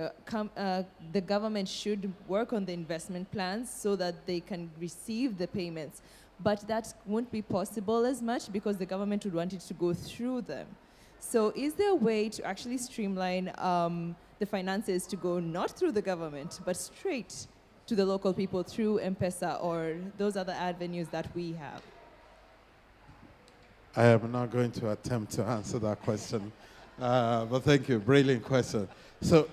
the government should work on the investment plans so that they can receive the payments. But that won't be possible as much because the government would want it to go through them. So is there a way to actually streamline the finances to go not through the government, but straight to the local people through M-Pesa or those other avenues that we have? I am not going to attempt to answer that question. But thank you, brilliant question. So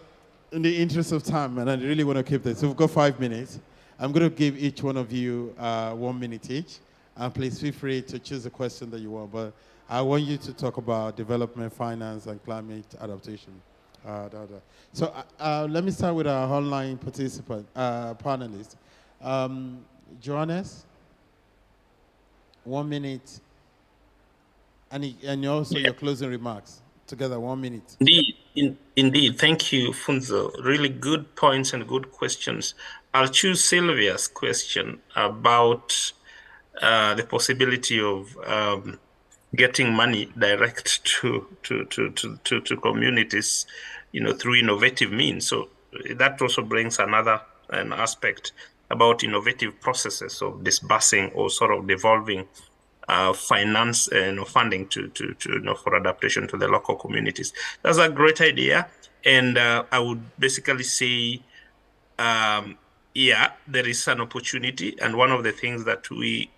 in the interest of time, and I really want to keep this, so we've got 5 minutes. I'm going to give each one of you 1 minute each. And please feel free to choose the question that you want. But I want you to talk about development, finance, and climate adaptation. So let me start with our online participant, panelist. Johannes, 1 minute. And also your closing remarks. Together, 1 minute. Indeed. Thank you, Funzo. Really good points and good questions. I'll choose Sylvia's question about the possibility of getting money direct to communities, through innovative means. So that also brings an aspect about innovative processes of disbursing or sort of devolving finance and funding to for adaptation to the local communities. That's a great idea, and I would basically say, yeah, there is an opportunity, and one of the things that we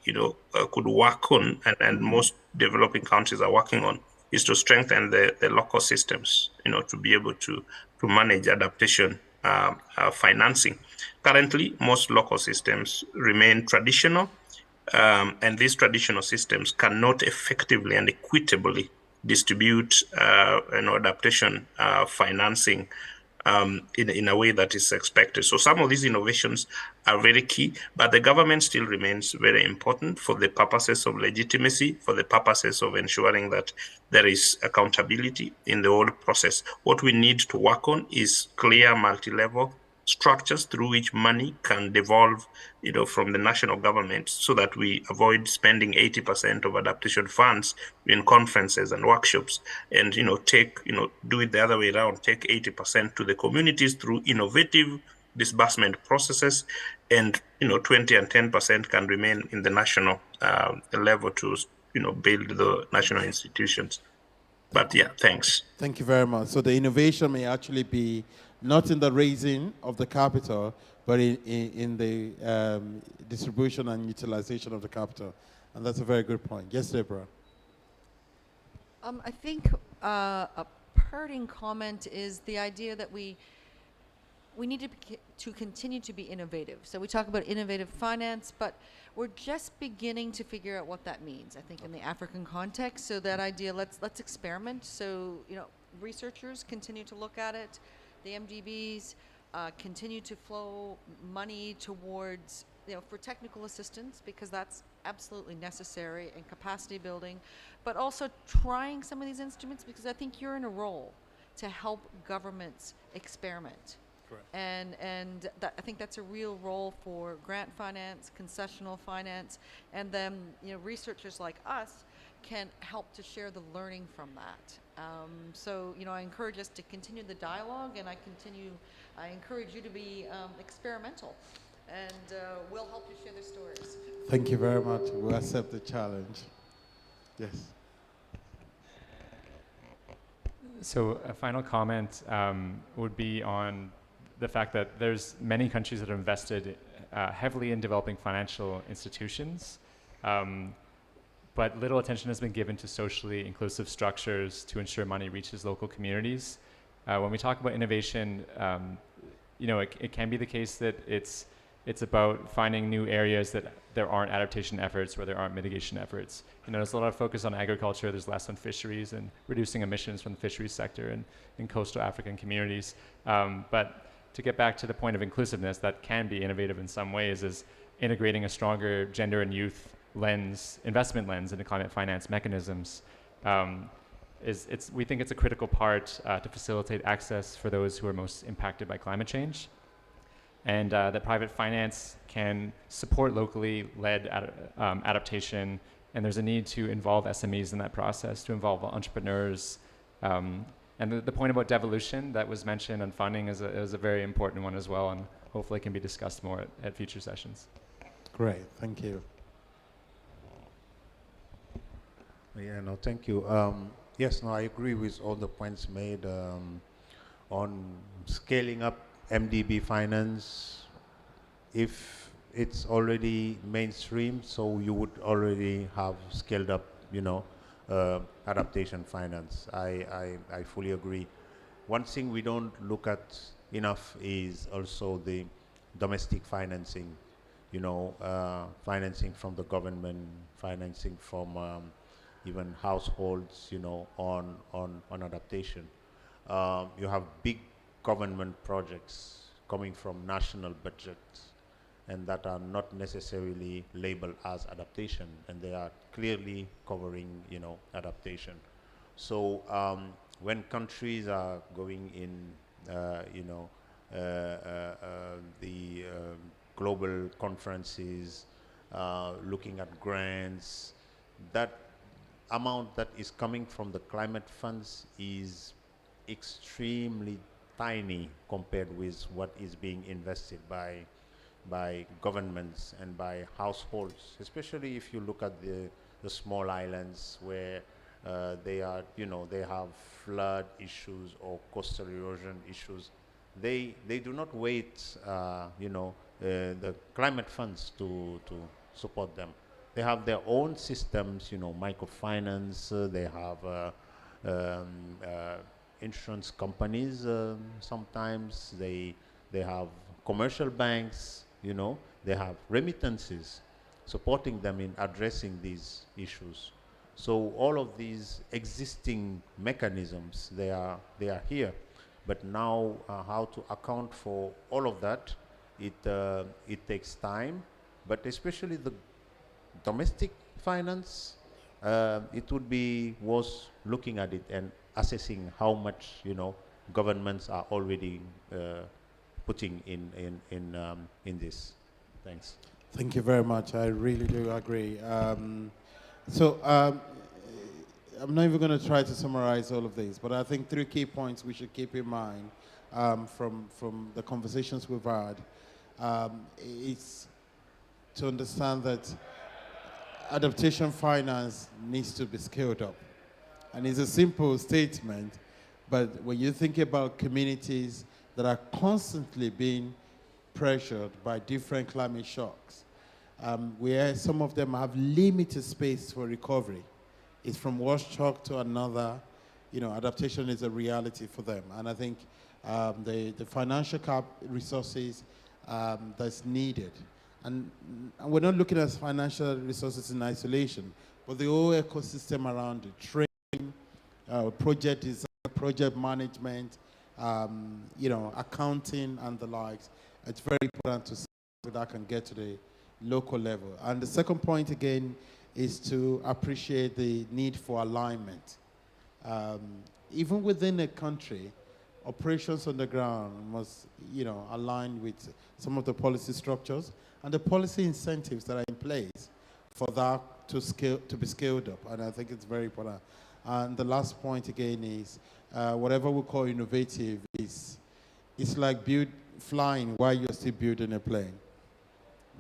could work on, and most developing countries are working on, is to strengthen the local systems, to be able to manage adaptation financing. Currently, most local systems remain traditional. And these traditional systems cannot effectively and equitably distribute adaptation financing in a way that is expected. So some of these innovations are very key, but the government still remains very important for the purposes of legitimacy, for the purposes of ensuring that there is accountability in the whole process. What we need to work on is clear multi-level structures through which money can devolve from the national government, so that we avoid spending 80% of adaptation funds in conferences and workshops, and do it the other way around, take 80% to the communities through innovative disbursement processes, and 20 and 10% can remain in the national level to build the national institutions. But yeah, thanks. Thank you very much. So the innovation may actually be not in the raising of the capital, but in the distribution and utilization of the capital. And that's a very good point. Yes, Deborah. I think a parting comment is the idea that we need to continue to be innovative. So we talk about innovative finance, but we're just beginning to figure out what that means, I think, in the African context. So that idea, let's experiment. So, researchers continue to look at it. The MDBs continue to flow money towards, for technical assistance, because that's absolutely necessary, and capacity building, but also trying some of these instruments, because I think you're in a role to help governments experiment. Correct. And I think that's a real role for grant finance, concessional finance, and then researchers like us can help to share the learning from that. So I encourage us to continue the dialogue, and I encourage you to be experimental, and we'll help you share the stories. Thank you very much. We accept the challenge. Yes. So a final comment would be on the fact that there's many countries that are invested heavily in developing financial institutions, but little attention has been given to socially inclusive structures to ensure money reaches local communities. When we talk about innovation, it can be the case that it's It's about finding new areas that there aren't adaptation efforts, where there aren't mitigation efforts. There's a lot of focus on agriculture, there's less on fisheries and reducing emissions from the fisheries sector and in coastal African communities. But to get back to the point of inclusiveness, that can be innovative in some ways, is integrating a stronger gender and youth lens, investment lens into climate finance mechanisms. We think it's a critical part to facilitate access for those who are most impacted by climate change. And that private finance can support locally led adaptation, and there's a need to involve SMEs in that process, to involve entrepreneurs. And the point about devolution that was mentioned on funding is a very important one as well, and hopefully can be discussed more at future sessions. Great, thank you. Yeah, no, thank you. Yes, no, I agree with all the points made on scaling up MDB finance. If it's already mainstream, so you would already have scaled up, adaptation finance. I fully agree. One thing we don't look at enough is also the domestic financing, financing from the government, financing from even households, on adaptation. You have big government projects coming from national budgets, and that are not necessarily labeled as adaptation, and they are clearly covering, adaptation. So when countries are going in, the global conferences, looking at grants, that amount that is coming from the climate funds is extremely tiny compared with what is being invested by governments and by households, especially if you look at the small islands where they have flood issues or coastal erosion issues. They do not wait, the climate funds to support them. They have their own systems, microfinance. They have insurance companies. Sometimes they have commercial banks. They have remittances supporting them in addressing these issues. So all of these existing mechanisms, they are here. But now, how to account for all of that? It takes time, but especially the domestic finance, it would be worth looking at it and assessing how much governments are already putting in this. Thanks. Thank you very much. I really do agree. I'm not even going to try to summarize all of these, but I think 3 key points we should keep in mind from the conversations we've had. It's to understand that adaptation finance needs to be scaled up. And it's a simple statement, but when you think about communities that are constantly being pressured by different climate shocks, where some of them have limited space for recovery, it's from one shock to another, adaptation is a reality for them. And I think the financial resources that's needed, and we're not looking at financial resources in isolation, but the whole ecosystem around it, training, project design, project management, accounting and the likes. It's very important to see that can get to the local level. And the second point again is to appreciate the need for alignment. Even within a country, operations on the ground must, align with some of the policy structures and the policy incentives that are in place for that to be scaled up. And I think it's very important. And the last point again is whatever we call innovative it's like flying while you're still building a plane.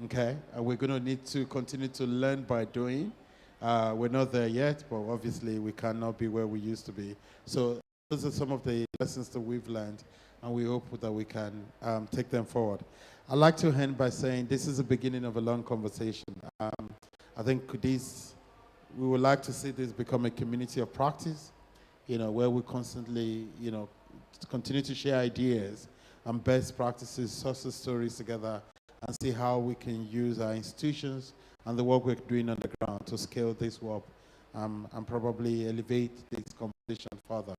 Okay, and we're going to need to continue to learn by doing. We're not there yet, but obviously we cannot be where we used to be. So those are some of the lessons that we've learned, and we hope that we can take them forward. I'd like to end by saying this is the beginning of a long conversation. I think we would like to see this become a community of practice, where we constantly, continue to share ideas and best practices, success stories together, and see how we can use our institutions and the work we're doing on the ground to scale this work and probably elevate this conversation further.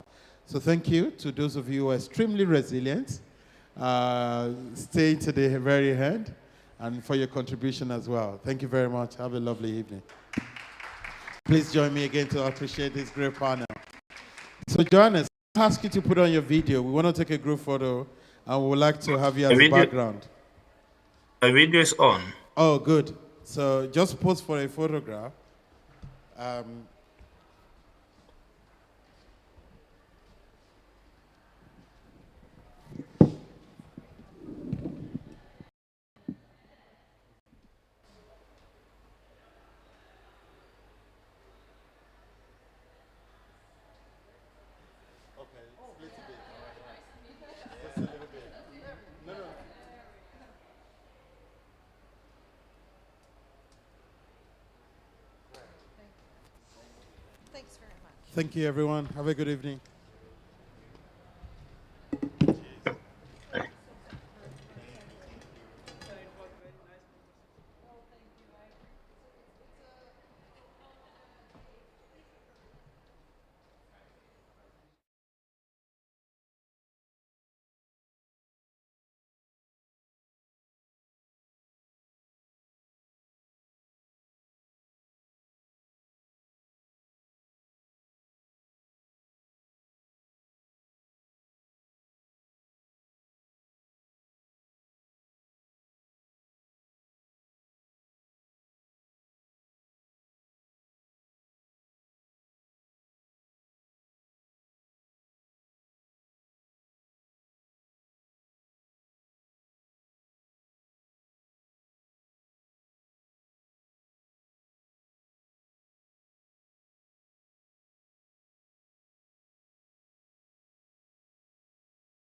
So thank you to those of you who are extremely resilient, staying to the very end, and for your contribution as well. Thank you very much. Have a lovely evening. Please join me again to appreciate this great panel. So Johannes, I ask you to put on your video. We want to take a group photo, and we would like to have you as a background. The video is on. Oh, good. So just pose for a photograph. Thanks very much. Thank you, everyone. Have a good evening.